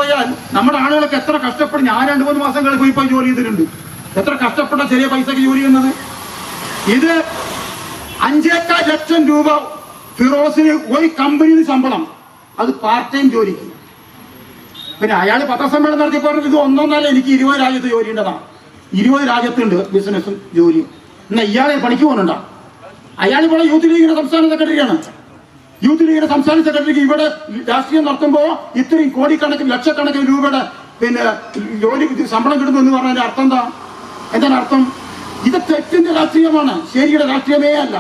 പോയാൽ നമ്മുടെ ആളുകളൊക്കെ എത്ര കഷ്ടപ്പെടും. ഞാൻ 2-3 മാസം ഗൾഫിൽ പോയി ജോലി ചെയ്തിട്ടുണ്ട്. എത്ര കഷ്ടപ്പെട്ട ചെറിയ പൈസക്ക് ജോലി ചെയ്യുന്നത്. ഇത് 5 ലക്ഷം രൂപ ഫിറോസിന് ഒരു കമ്പനിയിൽ ശമ്പളം, അത് പാർട്ട് ടൈം ജോലിക്ക്. പിന്നെ അയാൾ പത്രസമ്മേളനം നടത്തിയപ്പോൾ ഇത് ഒന്നൊന്നല്ല, എനിക്ക് 20 രാജ്യത്ത് ജോലി ഉണ്ടതാണ്. 20 രാജ്യത്തുണ്ട് ബിസിനസ്സും ജോലിയും. എന്നാൽ ഇയാളെ പണിക്ക് പോകുന്നുണ്ടോ? അയാൾ ഇവിടെ യൂത്ത് ലീഗിന്റെ സംസ്ഥാന സെക്രട്ടറിയാണ്. യൂത്ത് ലീഗിന്റെ സംസ്ഥാന സെക്രട്ടറിക്ക് ഇവിടെ രാഷ്ട്രീയം നടത്തുമ്പോൾ ഇത്രയും കോടിക്കണക്കിന് ലക്ഷക്കണക്കിന് രൂപയുടെ ജോലി ശമ്പളം കിട്ടുന്നു എന്ന് പറഞ്ഞതിന്റെ അർത്ഥം എന്താ? എന്താണ് അർത്ഥം? ഇത് തെറ്റിന്റെ രാഷ്ട്രീയമാണ്, ശരിയുടെ രാഷ്ട്രീയമേ അല്ല.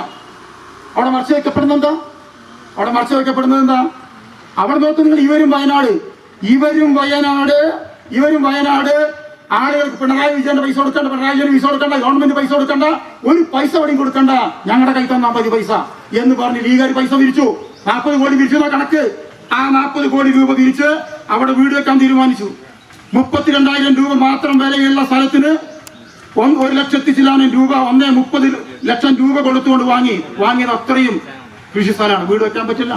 അവിടെ മറച്ചു വയ്ക്കപ്പെടുന്നത് എന്താ? അവിടെ നോക്ക് നിങ്ങൾ. ഇവരും വയനാട് ആളുകൾക്ക് പിണറായി വിജയന്റെ പൈസ കൊടുക്കണ്ട, ഗവൺമെന്റ് പൈസ കൊടുക്കണ്ട, ഒരു പൈസ എവിടെയും കൊടുക്കണ്ട, ഞങ്ങളുടെ കൈ തന്നാ മതി പൈസ എന്ന് പറഞ്ഞ് ലീഗുകാർ പൈസ പിരിച്ചു. 40 കോടി പിരിച്ചു കണക്ക്. ആ 40 കോടി രൂപ പിരിച്ച് അവിടെ വീട് വെക്കാൻ തീരുമാനിച്ചു. 32,000 രൂപ മാത്രം വിലയുള്ള സ്ഥലത്തിന് 1 ലക്ഷത്തി ചില്ലാനം രൂപ, 1.30 ലക്ഷം രൂപ കൊടുത്തുകൊണ്ട് വാങ്ങിയത് അത്രയും കൃഷി സ്ഥലമാണ്. വീട് വെക്കാൻ പറ്റില്ല.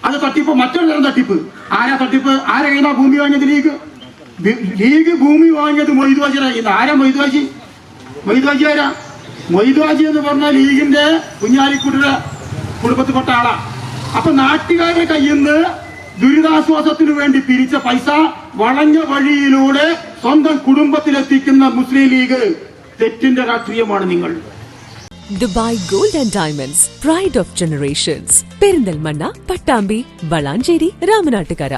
അത് തട്ടിപ്പ്, മറ്റൊരു തരം തട്ടിപ്പ്. ആരാ തട്ടിപ്പ്? ആരാ കയ്യിലാ ഭൂമി വാങ്ങിയത്? ലീഗ് ഭൂമി വാങ്ങിയത് മൊയ്തുവാജിയുടെ. ആരാ മൊയ്തുവാജി? ആരാ മൊയ്തുവാജി എന്ന് പറഞ്ഞാൽ ലീഗിന്റെ കുഞ്ഞാലിക്കുട്ടിയുടെ കുടുംബത്തിൽപ്പെട്ട ആളാ. അപ്പൊ നാട്ടുകാരുടെ കയ്യിൽ നിന്ന് ദുരിതാശ്വാസത്തിനു വേണ്ടി പിരിച്ച പൈസ വളഞ്ഞ വഴിയിലൂടെ സ്വന്തം കുടുംബത്തിലെത്തിക്കുന്ന മുസ്ലിം ലീഗ്. തെറ്റിന്റെ രാഷ്ട്രീയമാണ് നിങ്ങൾ. Dubai gold and diamonds, pride of generations. Perinthalmanna, Pattambi, Valanchery, Ramanattukara.